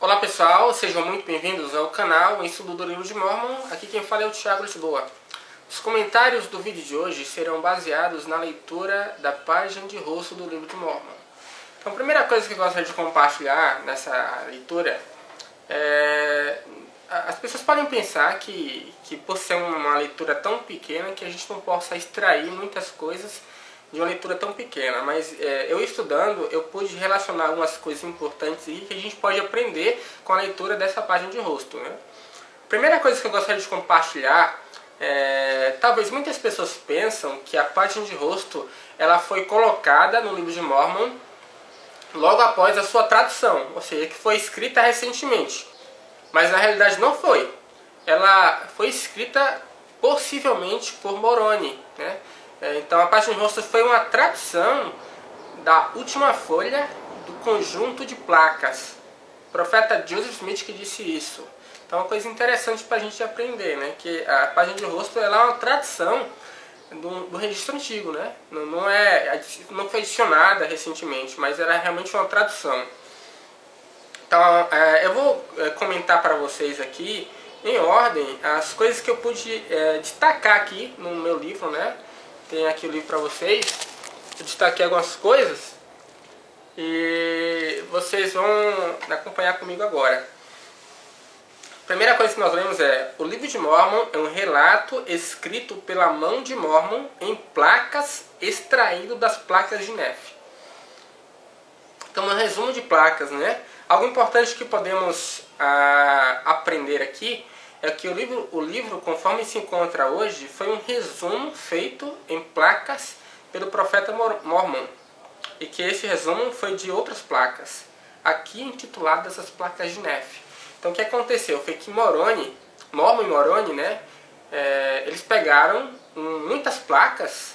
Olá pessoal, sejam muito bem-vindos ao canal Estudo do Livro de Mórmon. Aqui quem fala é o Thiago Lisboa. Os comentários do vídeo de hoje serão baseados na leitura da página de rosto do Livro de Mórmon. Então a primeira coisa que eu gostaria de compartilhar nessa leitura é... As pessoas podem pensar que por ser uma leitura tão pequena que a gente não possa extrair muitas coisas de uma leitura tão pequena, mas eu estudando, eu pude relacionar algumas coisas importantes e que a gente pode aprender com a leitura dessa página de rosto, né? Primeira coisa que eu gostaria de compartilhar talvez muitas pessoas pensam que a página de rosto ela foi colocada no Livro de Mórmon logo após a sua tradução, ou seja, que foi escrita recentemente, mas na realidade não foi. Ela foi escrita possivelmente por Moroni, né? Então a página de rosto foi uma tradução da última folha do conjunto de placas. O profeta Joseph Smith que disse isso. Então é uma coisa interessante para a gente aprender, né? Que a página de rosto ela é uma tradução do registro antigo, né? Não foi adicionada recentemente, mas ela é realmente uma tradução. Então eu vou comentar para vocês aqui em ordem as coisas que eu pude destacar aqui no meu livro, né? Tem aqui o livro para vocês. Eu destaquei algumas coisas e vocês vão acompanhar comigo agora. A primeira coisa que nós lemos é: o Livro de Mórmon é um relato escrito pela mão de Mórmon em placas extraído das placas de Nefe. Então, um resumo de placas, né? Algo importante que podemos aprender aqui é que o livro, conforme se encontra hoje, foi um resumo feito em placas pelo profeta Mormon. E que esse resumo foi de outras placas, aqui intituladas as placas de Nefe. Então o que aconteceu foi que Mormon e Moroni, né, eles pegaram muitas placas,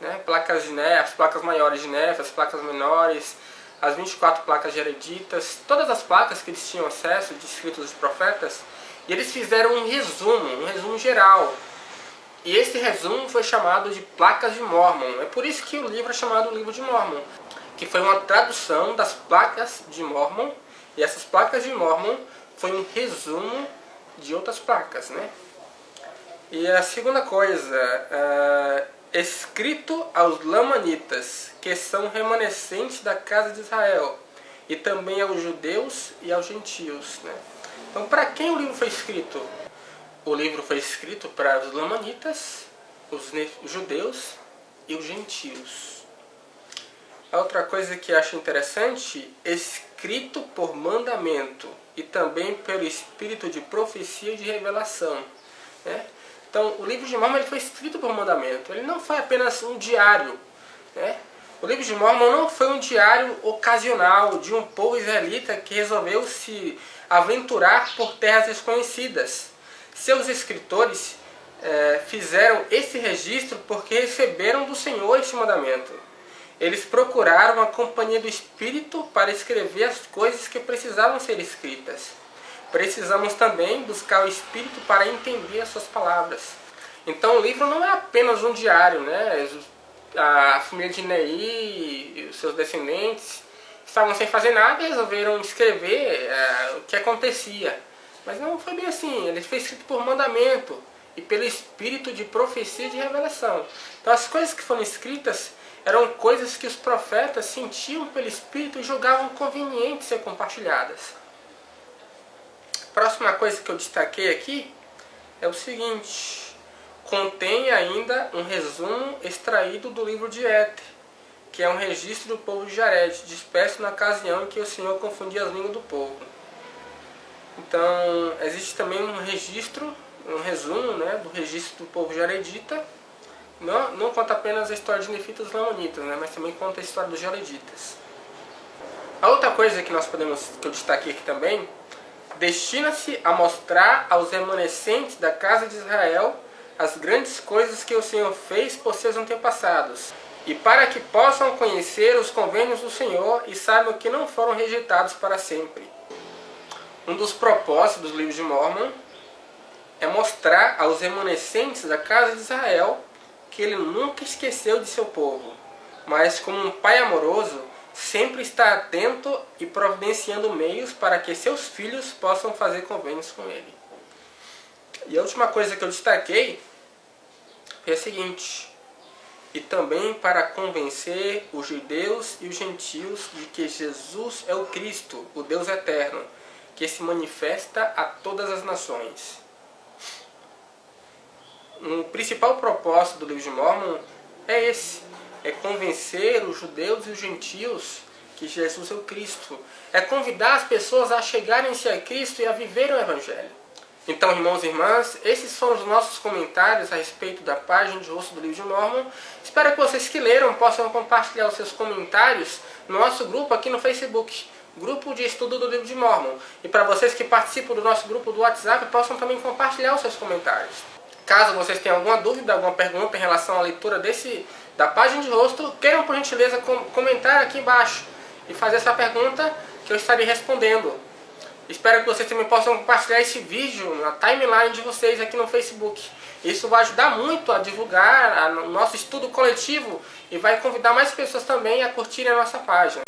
né, placas de Nefe, as placas maiores de Nefe, as placas menores, as 24 placas de Hereditas, todas as placas que eles tinham acesso de escritos dos profetas, e eles fizeram um resumo geral. E esse resumo foi chamado de Placas de Mórmon. É por isso que o livro é chamado Livro de Mórmon, que foi uma tradução das placas de Mórmon, e essas placas de Mórmon foi um resumo de outras placas, né? E a segunda coisa, escrito aos Lamanitas, que são remanescentes da casa de Israel, e também aos judeus e aos gentios, né? Então, para quem o livro foi escrito? O livro foi escrito para os Lamanitas, os judeus e os gentios. A outra coisa que acho interessante, escrito por mandamento e também pelo espírito de profecia e de revelação, né? Então, o livro de Mórmon ele foi escrito por mandamento, ele não foi apenas um diário, né? O livro de Mórmon não foi um diário ocasional de um povo israelita que resolveu se aventurar por terras desconhecidas. Seus escritores fizeram esse registro porque receberam do Senhor esse mandamento. Eles procuraram a companhia do Espírito para escrever as coisas que precisavam ser escritas. Precisamos também buscar o Espírito para entender as suas palavras. Então o livro não é apenas um diário, né? A família de Neí e os seus descendentes estavam sem fazer nada e resolveram escrever o que acontecia. Mas não foi bem assim, ele foi escrito por mandamento e pelo espírito de profecia e de revelação. Então as coisas que foram escritas eram coisas que os profetas sentiam pelo espírito e julgavam conveniente ser compartilhadas. A próxima coisa que eu destaquei aqui é o seguinte: contém ainda um resumo extraído do livro de Éter, que é um registro do povo de Jared, disperso na ocasião em que o Senhor confundia as línguas do povo. Então, existe também um registro, um resumo, né, do registro do povo jaredita. Não conta apenas a história de Nefitas e os Lamanitas, né, mas também conta a história dos jareditas. A outra coisa que eu destaquei aqui também, destina-se a mostrar aos remanescentes da casa de Israel as grandes coisas que o Senhor fez por seus antepassados, e para que possam conhecer os convênios do Senhor e saibam que não foram rejeitados para sempre. Um dos propósitos do livro de Mórmon é mostrar aos remanescentes da casa de Israel que ele nunca esqueceu de seu povo, mas como um pai amoroso sempre está atento e providenciando meios para que seus filhos possam fazer convênios com ele. E a última coisa que eu destaquei foi a seguinte: e também para convencer os judeus e os gentios de que Jesus é o Cristo, o Deus eterno, que se manifesta a todas as nações. O principal propósito do livro de Mórmon é esse: é convencer os judeus e os gentios que Jesus é o Cristo. É convidar as pessoas a chegarem-se a Cristo e a viverem o Evangelho. Então, irmãos e irmãs, esses foram os nossos comentários a respeito da página de rosto do livro de Mórmon. Espero que vocês que leram possam compartilhar os seus comentários no nosso grupo aqui no Facebook, Grupo de Estudo do Livro de Mórmon. E para vocês que participam do nosso grupo do WhatsApp, possam também compartilhar os seus comentários. Caso vocês tenham alguma dúvida, alguma pergunta em relação à leitura da página de rosto, queiram por gentileza comentar aqui embaixo e fazer essa pergunta que eu estarei respondendo. Espero que vocês também possam compartilhar esse vídeo na timeline de vocês aqui no Facebook. Isso vai ajudar muito a divulgar o nosso estudo coletivo e vai convidar mais pessoas também a curtirem a nossa página.